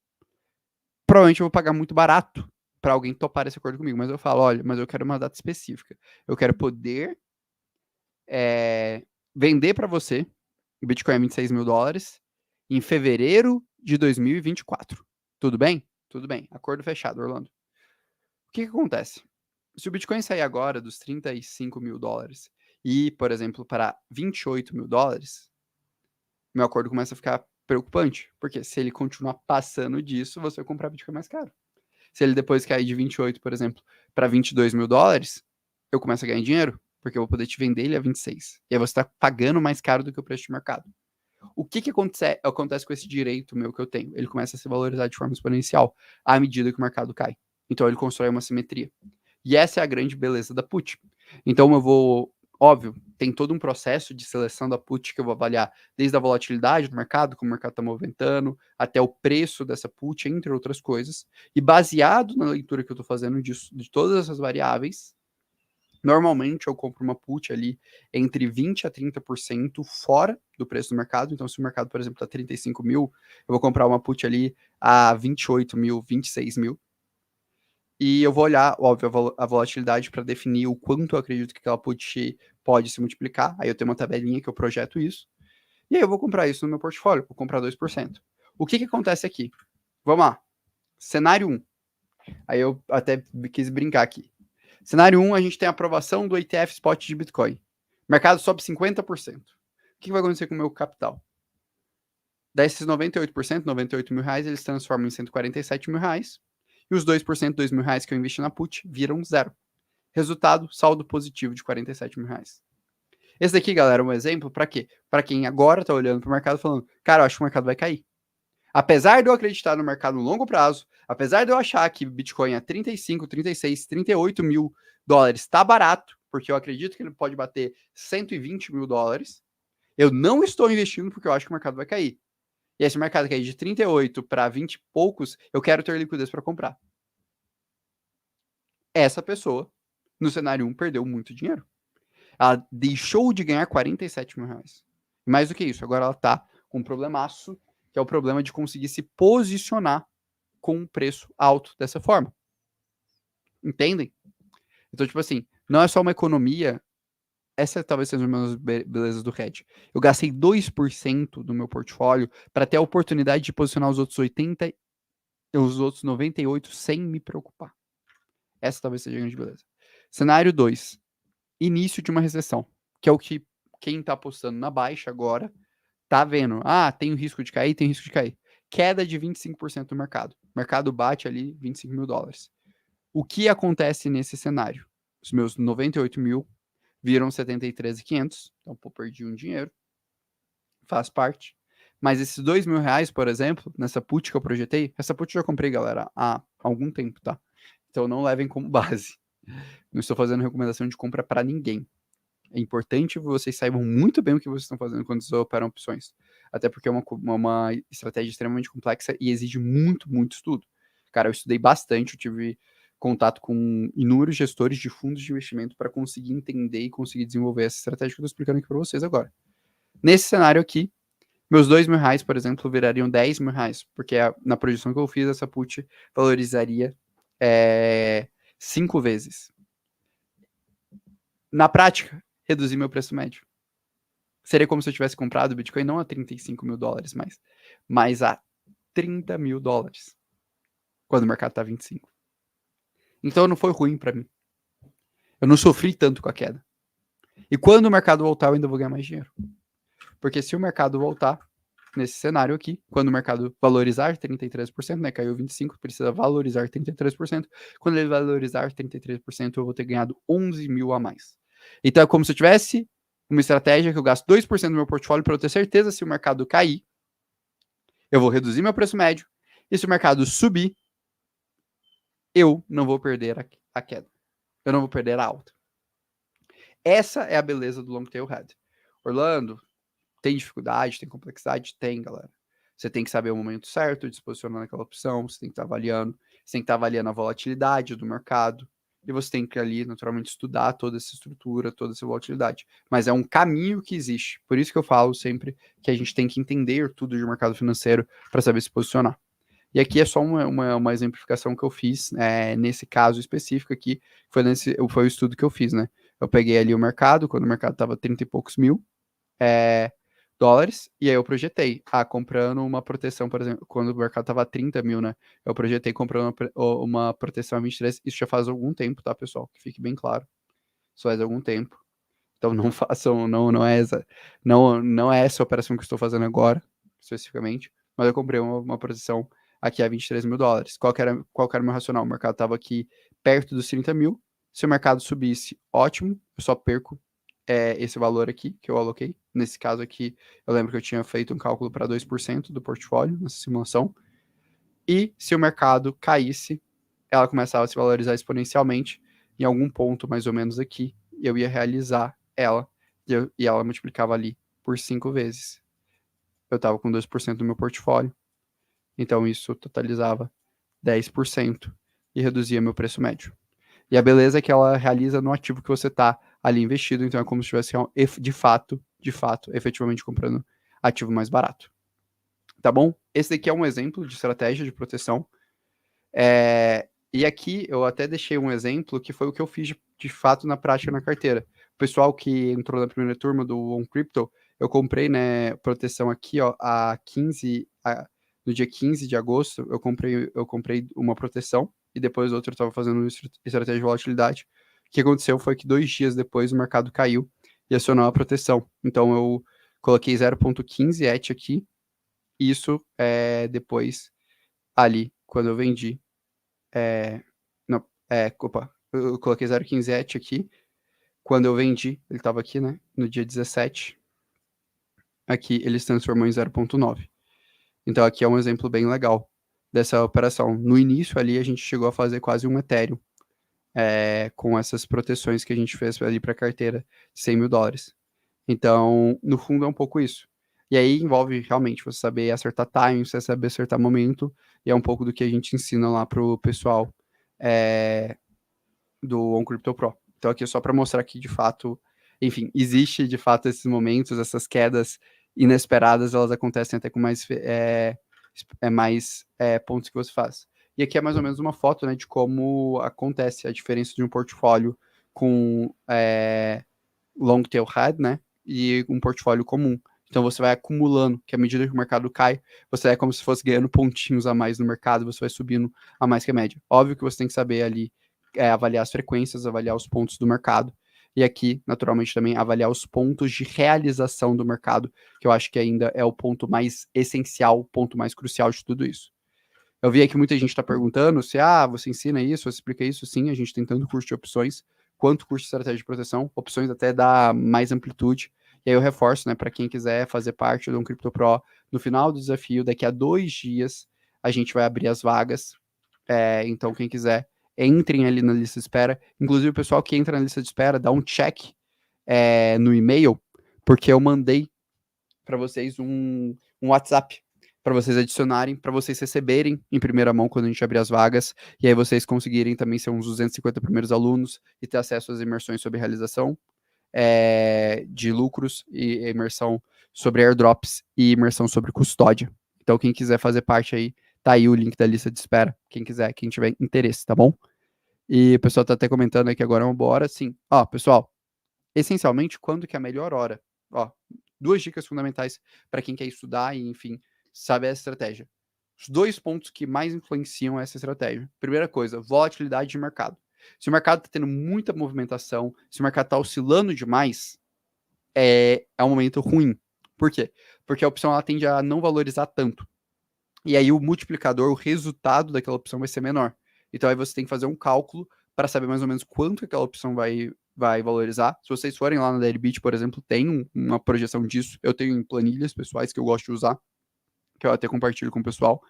provavelmente eu vou pagar muito barato para alguém topar esse acordo comigo, mas eu falo, olha, mas eu quero uma data específica. Eu quero poder vender para você o Bitcoin a 26 mil dólares em fevereiro de 2024. Tudo bem? Tudo bem. Acordo fechado, Orlando. O que acontece? Se o Bitcoin sair agora dos 35 mil dólares e ir, por exemplo, para 28 mil dólares, meu acordo começa a ficar preocupante. Porque se ele continuar passando disso, você vai comprar Bitcoin mais caro. Se ele depois cair de 28, por exemplo, para 22 mil dólares, eu começo a ganhar dinheiro, porque eu vou poder te vender ele a 26. E aí você está pagando mais caro do que o preço de mercado. O que acontece com esse direito meu que eu tenho? Ele começa a se valorizar de forma exponencial à medida que o mercado cai. Então ele constrói uma simetria. E essa é a grande beleza da put. Então eu vou, óbvio, tem todo um processo de seleção da put que eu vou avaliar desde a volatilidade do mercado, como o mercado está movimentando, até o preço dessa put, entre outras coisas. E baseado na leitura que eu estou fazendo de todas essas variáveis, normalmente eu compro uma put ali entre 20% a 30% fora do preço do mercado. Então, se o mercado, por exemplo, está 35 mil, eu vou comprar uma put ali a 28 mil, 26 mil. E eu vou olhar, óbvio, a volatilidade para definir o quanto eu acredito que aquela put pode se multiplicar. Aí eu tenho uma tabelinha que eu projeto isso. E aí eu vou comprar isso no meu portfólio, vou comprar 2%. O que acontece aqui? Vamos lá. Cenário 1. Aí eu até quis brincar aqui. Cenário 1, a gente tem a aprovação do ETF Spot de Bitcoin. O mercado sobe 50%. O que vai acontecer com o meu capital? Desses 98%, 98 mil reais, eles transformam em 147 mil reais. E os 2%, 2 mil reais que eu investi na put, viram zero. Resultado, saldo positivo de 47 mil reais. Esse daqui, galera, é um exemplo para quê? Para quem agora tá olhando pro mercado falando, cara, eu acho que o mercado vai cair. Apesar de eu acreditar no mercado no longo prazo, apesar de eu achar que Bitcoin a 35, 36, 38 mil dólares tá barato, porque eu acredito que ele pode bater 120 mil dólares, eu não estou investindo porque eu acho que o mercado vai cair. E esse mercado cair de 38 para 20 e poucos, eu quero ter liquidez para comprar. Essa pessoa, no cenário 1, perdeu muito dinheiro. Ela deixou de ganhar 47 mil reais. Mais do que isso, agora ela tá com um problemaço, que é o problema de conseguir se posicionar com um preço alto dessa forma. Entendem? Então, tipo assim, não é só uma economia. Essa talvez seja uma das belezas do hedge. Eu gastei 2% do meu portfólio para ter a oportunidade de posicionar os outros 80, os outros 98 sem me preocupar. Essa talvez seja a grande beleza. Cenário 2. Início de uma recessão, que é o que quem está apostando na baixa agora tá vendo. Ah, tem o risco de cair, tem risco de cair. Queda de 25% do mercado. O mercado bate ali 25 mil dólares. O que acontece nesse cenário? Os meus 98 mil viram 73.500, então pô, perdi um dinheiro, faz parte. Mas esses 2 mil reais, por exemplo, nessa put que eu projetei, essa put eu já comprei, galera, há algum tempo, tá? Então não levem como base. Não estou fazendo recomendação de compra para ninguém. É importante que vocês saibam muito bem o que vocês estão fazendo quando vocês operam opções. Até porque é uma estratégia extremamente complexa e exige muito, muito estudo. Cara, eu estudei bastante, eu tive contato com inúmeros gestores de fundos de investimento para conseguir entender e conseguir desenvolver essa estratégia que eu estou explicando aqui para vocês agora. Nesse cenário aqui, meus 2 mil reais, por exemplo, virariam 10 mil reais, porque na projeção que eu fiz, essa put valorizaria 5 vezes. Na prática, reduzir meu preço médio. Seria como se eu tivesse comprado o Bitcoin não a 35 mil dólares mais, mas a 30 mil dólares, quando o mercado tá 25. Então não foi ruim para mim. Eu não sofri tanto com a queda. E quando o mercado voltar, eu ainda vou ganhar mais dinheiro. Porque se o mercado voltar, nesse cenário aqui, quando o mercado valorizar 33%, né, caiu 25%, precisa valorizar 33%, quando ele valorizar 33%, eu vou ter ganhado 11 mil a mais. Então é como se eu tivesse uma estratégia que eu gasto 2% do meu portfólio para eu ter certeza se o mercado cair, eu vou reduzir meu preço médio, e se o mercado subir, eu não vou perder a queda. Eu não vou perder a alta. Essa é a beleza do long tail head. Orlando, tem dificuldade, tem complexidade? Tem, galera. Você tem que saber o momento certo de se posicionar naquela opção, você tem que estar avaliando, você tem que estar avaliando a volatilidade do mercado, e você tem que ali, naturalmente, estudar toda essa estrutura, toda essa volatilidade. Mas é um caminho que existe. Por isso que eu falo sempre que a gente tem que entender tudo de mercado financeiro para saber se posicionar. E aqui é só uma exemplificação que eu fiz nesse caso específico aqui, foi o estudo que eu fiz, né? Eu peguei ali o mercado, quando o mercado estava 30 e poucos mil, dólares, e aí eu projetei, comprando uma proteção, por exemplo, quando o mercado tava 30 mil, né, eu projetei comprando uma proteção a 23, isso já faz algum tempo, tá, pessoal, que fique bem claro, isso faz algum tempo, então não façam, não é essa operação que eu estou fazendo agora, especificamente, mas eu comprei uma proteção aqui a 23 mil dólares, qual que era o meu racional? O mercado tava aqui perto dos 30 mil, se o mercado subisse, ótimo, eu só perco esse valor aqui que eu aloquei. Nesse caso aqui, eu lembro que eu tinha feito um cálculo para 2% do portfólio nessa simulação. E se o mercado caísse, ela começava a se valorizar exponencialmente em algum ponto mais ou menos aqui, e eu ia realizar ela, e ela multiplicava ali por 5 vezes. Eu estava com 2% do meu portfólio, então isso totalizava 10% e reduzia meu preço médio. E a beleza é que ela realiza no ativo que você está ali investido, então é como se estivesse de fato, efetivamente comprando ativo mais barato. Tá bom? Esse daqui é um exemplo de estratégia de proteção. E aqui eu até deixei um exemplo que foi o que eu fiz de fato na prática na carteira. O pessoal que entrou na primeira turma do OnCrypto, eu comprei, né, proteção aqui, ó, no dia 15 de agosto, eu comprei uma proteção e depois outro estava fazendo estratégia de volatilidade. O que aconteceu foi que 2 dias depois o mercado caiu e acionou a proteção. Então eu coloquei 0,15 ETH aqui, isso depois ali, quando eu vendi. Não, opa, eu coloquei 0,15 ETH aqui, quando eu vendi, ele estava aqui, né, no dia 17, aqui ele se transformou em 0,9. Então aqui é um exemplo bem legal dessa operação. No início ali a gente chegou a fazer quase um Ethereum com essas proteções que a gente fez ali para a carteira de 100 mil dólares. Então, no fundo é um pouco isso. E aí envolve realmente você saber acertar time, você saber acertar momento, e é um pouco do que a gente ensina lá pro pessoal do OnCrypto Pro. Então aqui é só para mostrar que de fato, enfim, existe de fato esses momentos, essas quedas inesperadas, elas acontecem até com mais pontos que você faz. E aqui é mais ou menos uma foto, né, de como acontece a diferença de um portfólio com long tail head, né, e um portfólio comum. Então você vai acumulando, que à medida que o mercado cai, você é como se fosse ganhando pontinhos a mais no mercado, você vai subindo a mais que a média. Óbvio que você tem que saber ali avaliar as frequências, avaliar os pontos do mercado. E aqui, naturalmente, também avaliar os pontos de realização do mercado, que eu acho que ainda é o ponto mais essencial, o ponto mais crucial de tudo isso. Eu vi aqui muita gente está perguntando se, você ensina isso, você explica isso. Sim, a gente tem tanto curso de opções, quanto curso de estratégia de proteção, opções até dá mais amplitude. E aí eu reforço, né, para quem quiser fazer parte do Crypto Pro, no final do desafio, daqui a 2 dias, a gente vai abrir as vagas. Então, quem quiser, entrem ali na lista de espera. Inclusive, o pessoal que entra na lista de espera, dá um check no e-mail, porque eu mandei para vocês um WhatsApp para vocês adicionarem, para vocês receberem em primeira mão quando a gente abrir as vagas, e aí vocês conseguirem também ser uns 250 primeiros alunos e ter acesso às imersões sobre realização de lucros e imersão sobre airdrops e imersão sobre custódia. Então, quem quiser fazer parte aí, tá aí o link da lista de espera. Quem quiser, quem tiver interesse, tá bom? E o pessoal tá até comentando aí que agora é uma boa hora, sim. Ó, pessoal, essencialmente, quando que é a melhor hora? Ó, 2 dicas fundamentais para quem quer estudar e, enfim, saber a estratégia. Os 2 pontos que mais influenciam essa estratégia. Primeira coisa, volatilidade de mercado. Se o mercado está tendo muita movimentação, se o mercado está oscilando demais, é um momento ruim. Por quê? Porque a opção ela tende a não valorizar tanto. E aí o multiplicador, o resultado daquela opção vai ser menor. Então aí você tem que fazer um cálculo para saber mais ou menos quanto aquela opção vai valorizar. Se vocês forem lá na Deribit, por exemplo, tem uma projeção disso. Eu tenho em planilhas pessoais que eu gosto de usar, que eu até compartilho com o pessoal.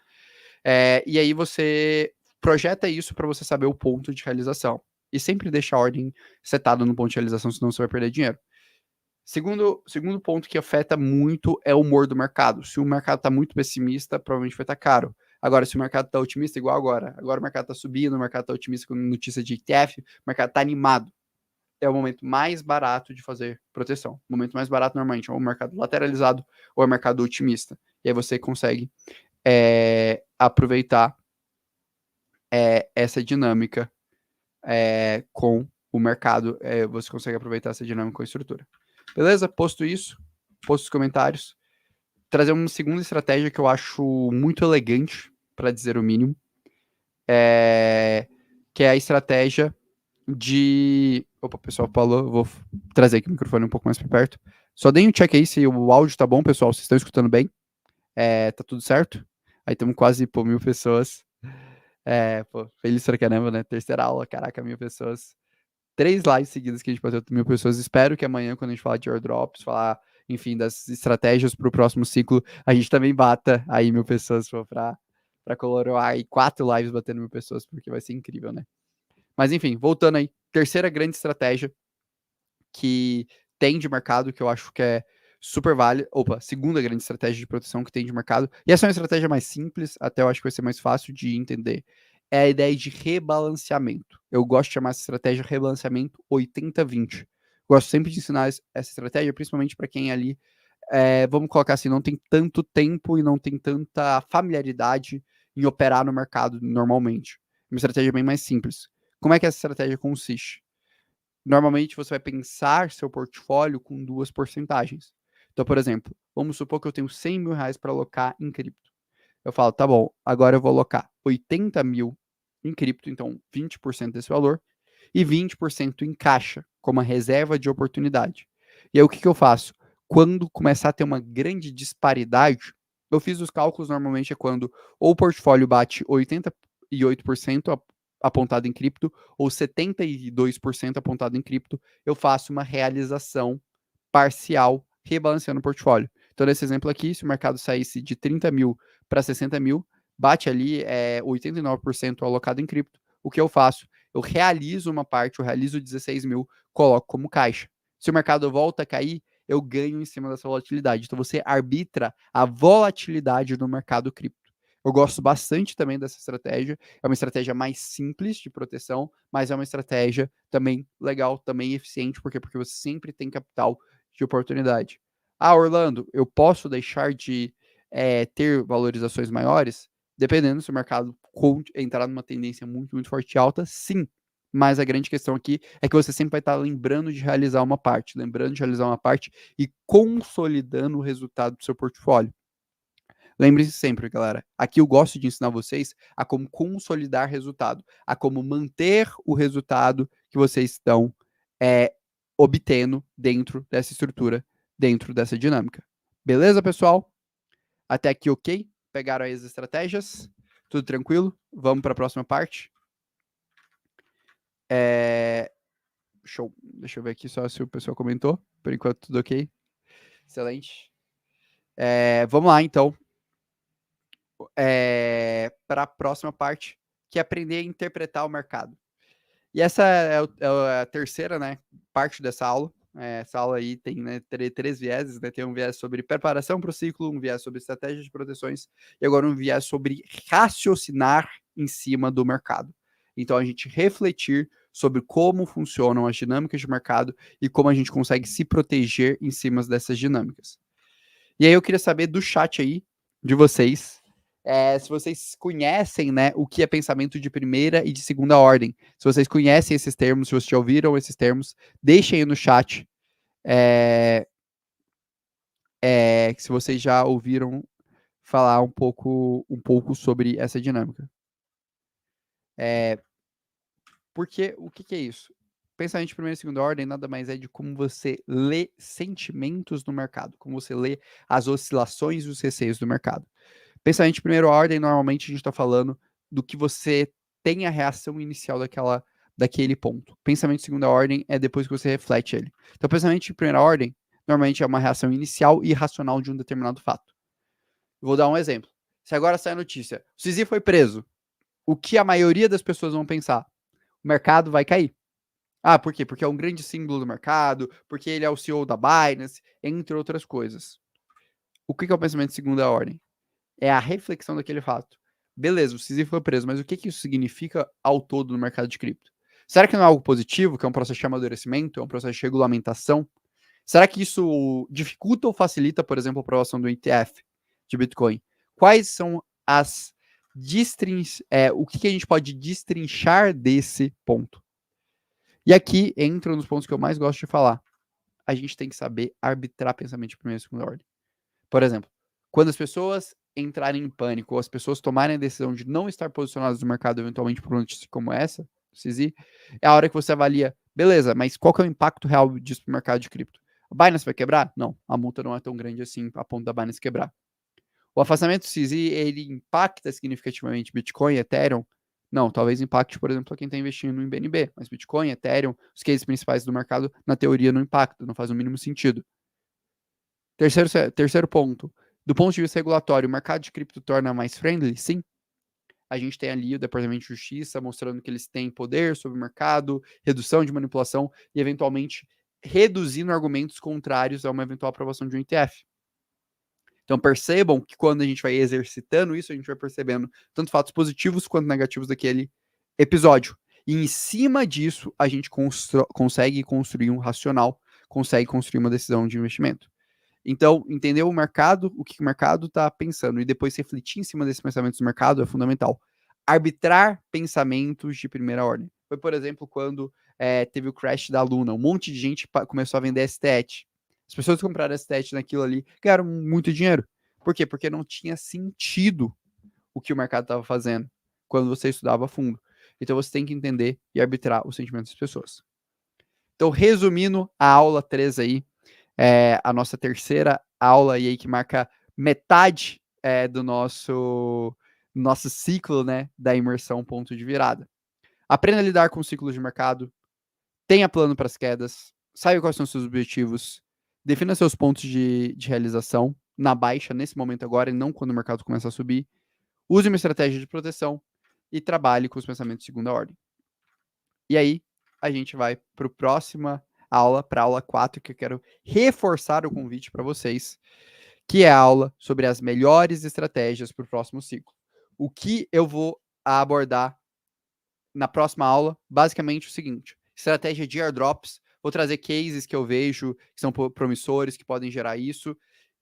E aí você projeta isso para você saber o ponto de realização. E sempre deixa a ordem setada no ponto de realização, senão você vai perder dinheiro. Segundo ponto que afeta muito é o humor do mercado. Se o mercado está muito pessimista, provavelmente vai estar caro. Agora, se o mercado está otimista, igual agora o mercado está subindo, o mercado está otimista com notícia de ETF, o mercado está animado. É o momento mais barato de fazer proteção. O momento mais barato, normalmente, é o mercado lateralizado ou é o mercado otimista. E aí você consegue aproveitar essa dinâmica com o mercado. Você consegue aproveitar essa dinâmica com a estrutura. Beleza? Posto isso, posto os comentários. Trazer uma segunda estratégia que eu acho muito elegante, para dizer o mínimo, que é a estratégia de... Opa, o pessoal falou, vou trazer aqui o microfone um pouco mais para perto. Só deem um check aí se o áudio tá bom, pessoal, vocês estão escutando bem? Tá tudo certo? Aí temos quase 1.000 pessoas. Feliz pra caramba, né? Terceira aula, caraca, 1.000 pessoas. 3 lives seguidas que a gente bateu 1.000 pessoas. Espero que amanhã, quando a gente falar de airdrops, falar, enfim, das estratégias para o próximo ciclo, a gente também bata aí 1.000 pessoas para colorar aí 4 lives batendo 1.000 pessoas, porque vai ser incrível, né? Mas enfim, voltando aí, terceira grande estratégia que tem de mercado, que eu acho que é super válida. Opa, segunda grande estratégia de proteção que tem de mercado. E essa é uma estratégia mais simples, até eu acho que vai ser mais fácil de entender. É a ideia de rebalanceamento. Eu gosto de chamar essa estratégia rebalanceamento 80-20. Gosto sempre de ensinar essa estratégia, principalmente para quem ali, vamos colocar assim, não tem tanto tempo e não tem tanta familiaridade em operar no mercado normalmente. Uma estratégia bem mais simples. Como é que essa estratégia consiste? Normalmente você vai pensar seu portfólio com 2 porcentagens. Então, por exemplo, vamos supor que eu tenho 100 mil reais para alocar em cripto. Eu falo, tá bom, agora eu vou alocar 80 mil em cripto, então 20% desse valor, e 20% em caixa, como a reserva de oportunidade. E aí o que eu faço? Quando começar a ter uma grande disparidade, eu fiz os cálculos, normalmente é quando ou o portfólio bate 88% apontado em cripto, ou 72% apontado em cripto, eu faço uma realização parcial rebalanceando o portfólio. Então, nesse exemplo aqui, se o mercado saísse de 30 mil para 60 mil, bate ali 89% alocado em cripto. O que eu faço? Eu realizo uma parte, eu realizo 16 mil, coloco como caixa. Se o mercado volta a cair, eu ganho em cima dessa volatilidade. Então, você arbitra a volatilidade do mercado cripto. Eu gosto bastante também dessa estratégia. É uma estratégia mais simples de proteção, mas é uma estratégia também legal, também eficiente. Por quê? Porque você sempre tem capital de oportunidade. Ah, Orlando, eu posso deixar de ter valorizações maiores? Dependendo se o mercado entrar numa tendência muito, muito forte e alta, sim. Mas a grande questão aqui é que você sempre vai estar lembrando de realizar uma parte, e consolidando o resultado do seu portfólio. Lembre-se sempre, galera, aqui eu gosto de ensinar vocês a como consolidar resultado, a como manter o resultado que vocês estão obtendo dentro dessa estrutura, dentro dessa dinâmica. Beleza, pessoal? Até aqui, ok? Pegaram aí as estratégias? Tudo tranquilo? Vamos para a próxima parte? Show. Deixa eu ver aqui só se o pessoal comentou. Por enquanto, tudo ok. Excelente. Vamos lá, então. Para a próxima parte, que é aprender a interpretar o mercado. E essa é a terceira, né, parte dessa aula. Essa aula aí tem, né, três vieses, né? Tem um viés sobre preparação para o ciclo, um viés sobre estratégia de proteções e agora um viés sobre raciocinar em cima do mercado. Então, a gente refletir sobre como funcionam as dinâmicas de mercado e como a gente consegue se proteger em cima dessas dinâmicas. E aí eu queria saber do chat aí, de vocês, se vocês conhecem, né, o que é pensamento de primeira e de segunda ordem. Se vocês conhecem esses termos, se vocês já ouviram esses termos, deixem aí no chat. Se vocês já ouviram falar um pouco sobre essa dinâmica. Porque o que é isso? Pensamento de primeira e segunda ordem nada mais é de como você lê sentimentos no mercado, como você lê as oscilações e os receios do mercado. Pensamento de primeira ordem, normalmente a gente está falando do que você tem a reação inicial daquele ponto. Pensamento de segunda ordem é depois que você reflete ele. Então, pensamento de primeira ordem, normalmente é uma reação inicial e irracional de um determinado fato. Vou dar um exemplo. Se agora sai a notícia, o Sisi foi preso, o que a maioria das pessoas vão pensar? O mercado vai cair. Ah, por quê? Porque é um grande símbolo do mercado, porque ele é o CEO da Binance, entre outras coisas. O que é o pensamento de segunda ordem? É a reflexão daquele fato. Beleza, o Sisi foi preso, mas o que isso significa ao todo no mercado de cripto? Será que não é algo positivo, que é um processo de amadurecimento, é um processo de regulamentação? Será que isso dificulta ou facilita, por exemplo, a aprovação do ETF de Bitcoin? Quais são o que a gente pode destrinchar desse ponto? E aqui entra um dos pontos que eu mais gosto de falar. A gente tem que saber arbitrar pensamento de primeira e segunda ordem. Por exemplo, quando as pessoas entrarem em pânico, ou as pessoas tomarem a decisão de não estar posicionadas no mercado, eventualmente por uma notícia como essa, CZ, é a hora que você avalia, beleza, mas qual que é o impacto real disso para o mercado de cripto? A Binance vai quebrar? Não, a multa não é tão grande assim a ponto da Binance quebrar. O afastamento do CZ, ele impacta significativamente Bitcoin, Ethereum? Não, talvez impacte, por exemplo, quem está investindo em BNB, mas Bitcoin, Ethereum, os cases principais do mercado, na teoria, não impactam, não faz o mínimo sentido. Terceiro ponto. Do ponto de vista regulatório, o mercado de cripto torna mais friendly? Sim. A gente tem ali o Departamento de Justiça mostrando que eles têm poder sobre o mercado, redução de manipulação e, eventualmente, reduzindo argumentos contrários a uma eventual aprovação de um ETF. Então, percebam que quando a gente vai exercitando isso, a gente vai percebendo tanto fatos positivos quanto negativos daquele episódio. E em cima disso, a gente consegue construir um racional, consegue construir uma decisão de investimento. Então, entender o mercado, o que o mercado está pensando, e depois refletir em cima desses pensamentos do mercado é fundamental. Arbitrar pensamentos de primeira ordem. Foi, por exemplo, quando teve o crash da Luna. Um monte de gente começou a vender STET. As pessoas que compraram STET naquilo ali ganharam muito dinheiro. Por quê? Porque não tinha sentido o que o mercado estava fazendo quando você estudava a fundo. Então você tem que entender e arbitrar os sentimentos das pessoas. Então, resumindo a aula 3 aí, a nossa terceira aula e aí que marca metade do nosso ciclo, né, da imersão ponto de virada. Aprenda a lidar com ciclos de mercado, tenha plano para as quedas, saiba quais são os seus objetivos, defina seus pontos de realização na baixa, nesse momento agora, e não quando o mercado começa a subir. Use uma estratégia de proteção e trabalhe com os pensamentos de segunda ordem. E aí, a gente vai para a próxima aula, para a aula 4, que eu quero reforçar o convite para vocês, que é a aula sobre as melhores estratégias para o próximo ciclo. O que eu vou abordar na próxima aula, basicamente o seguinte: estratégia de airdrops, vou trazer cases que eu vejo que são promissores, que podem gerar isso,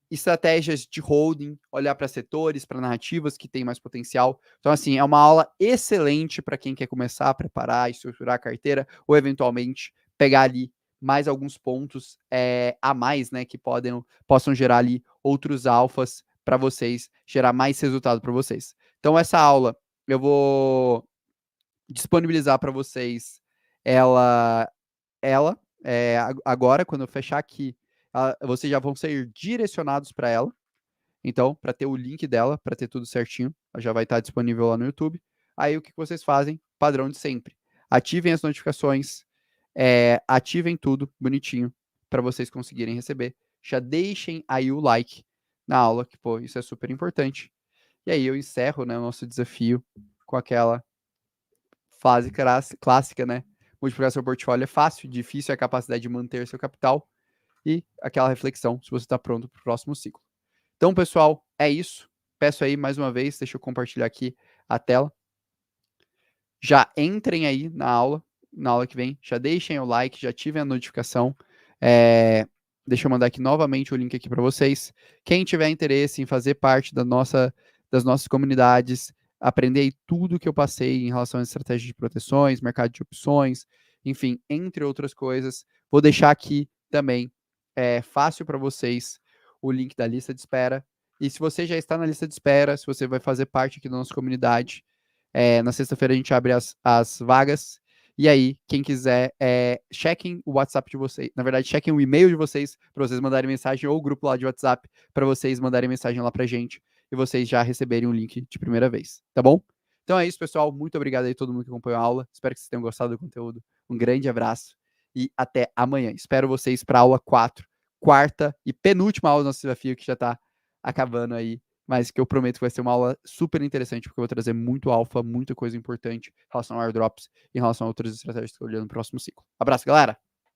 estratégias de holding, olhar para setores, para narrativas que têm mais potencial. Então, assim, é uma aula excelente para quem quer começar a preparar, estruturar a carteira, ou eventualmente pegar ali mais alguns pontos a mais, né, que possam gerar ali outros alfas para vocês, gerar mais resultado para vocês. Então, essa aula eu vou disponibilizar para vocês ela agora, quando eu fechar aqui, vocês já vão ser direcionados para ela. Então, para ter o link dela, para ter tudo certinho, ela já vai estar disponível lá no YouTube. Aí o que vocês fazem? Padrão de sempre. Ativem as notificações, ativem tudo bonitinho para vocês conseguirem receber. Já deixem aí o like na aula, que pô, isso é super importante. E aí eu encerro, né, o nosso desafio com aquela fase clássica, né? Multiplicar seu portfólio é fácil, difícil é a capacidade de manter seu capital e aquela reflexão se você está pronto para o próximo ciclo. Então, pessoal, é isso. Peço aí mais uma vez, deixa eu compartilhar aqui a tela. Já entrem aí na aula que vem, já deixem o like, já ativem a notificação. Deixa eu mandar aqui novamente o link aqui para vocês. Quem tiver interesse em fazer parte das nossas comunidades, aprender aí tudo que eu passei em relação às estratégias de proteções, mercado de opções, enfim, entre outras coisas, vou deixar aqui também fácil para vocês o link da lista de espera. E se você já está na lista de espera, se você vai fazer parte aqui da nossa comunidade, na sexta-feira a gente abre as vagas. E aí, quem quiser, chequem o WhatsApp de vocês. Na verdade, chequem o e-mail de vocês para vocês mandarem mensagem, ou o grupo lá de WhatsApp para vocês mandarem mensagem lá pra gente e vocês já receberem o link de primeira vez, tá bom? Então é isso, pessoal. Muito obrigado aí a todo mundo que acompanhou a aula. Espero que vocês tenham gostado do conteúdo. Um grande abraço e até amanhã. Espero vocês para a aula 4, quarta e penúltima aula do nosso desafio, que já está acabando aí, mas que eu prometo que vai ser uma aula super interessante, porque eu vou trazer muito alfa, muita coisa importante em relação a airdrops, em relação a outras estratégias que eu olhando no próximo ciclo. Abraço, galera!